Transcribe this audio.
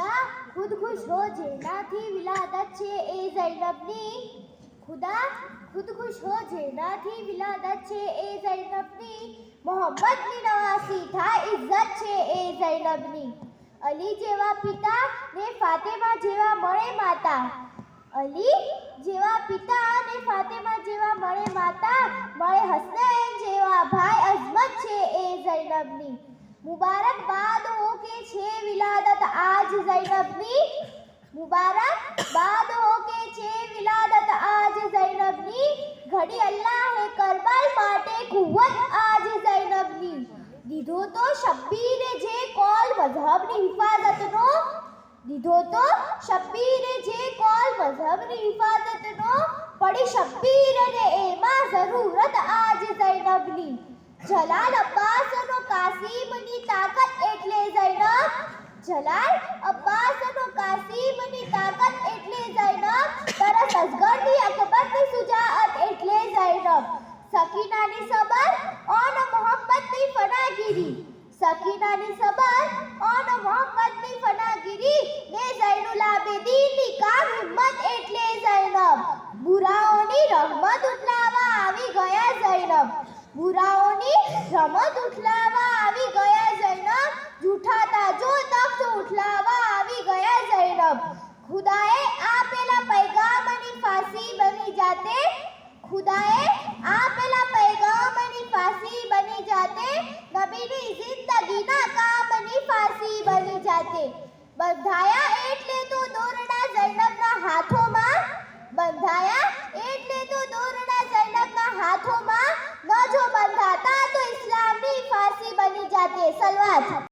खुदा खुद खुश हो जेनाथी विलादत छे ए ज़ैनबनी खुदा खुद खुश हो जेनाथी विलादत छे ए ज़ैनबनी मोहम्मदनी नवासी થાય ઇજ્જત છે એ ઝૈનબની અલી જેવા પિતા ને ફાતેમા જેવા મળે માતા અલી જેવા પિતા ને ફાતેમા જેવા મળે માતા મળે હસનૈન જેવા ભાઈ અઝમત છે એ ઝૈનબની मुबारकबाद हो के छे विलादत आज ज़ैनबनी मुबारकबाद हो के छे विलादत आज ज़ैनबनी घड़ी अल्लाह करबल माटे कुव्वत आज ज़ैनबनी दीधो तो शब्बीरे जे कॉल मजहबनी हिफाजतनो दीधो तो शब्बीरे जे कॉल मजहबनी हिफाजतनो पड़ी शब्बीर ने एमा जरूरत आज ज़ैनबनी जलाल अब्बासनो कासिमनी ताकत એટલે ઝૈનબ જલાલ અબ્બાસનો કાસિમની તાકાત એટલે ઝૈનબ તરસ અસગરની અકબરની સુજાઅત એટલે ઝૈનબ સકીનાની સબર ઓન મોહમ્મદની ફનાગીરી સકીનાની સબર ઓન મોહમ્મદની ફનાગીરી ને ઝૈનુલ આબેદીનની કામ હિમ્મત એટલે ઝૈનબ બુરાઓની રહમત ઉઠલાવા આવી ગયા ઝૈનબ बुराओनी रमत उठलावा आवी गया ज़ैनब झूठा ताजो तख्त उठलावा आवी गया ज़ैनब खुदाए आपेला पैगामनी फांसी बनी जाते खुदाए आपेला पैगामनी फांसी बनी जाते नबीनी जिंदगीना कामनी फांसी बनी जाते બંધાયા એટલે તો દોરડા ઝૈનબના હાથોમાં બંધાયા એટલે તો દોરડા ઝૈનબના હાથોમાં ન જો બંધાતા તો ઇસ્લામની ફાંસી બની જાતે સલવાત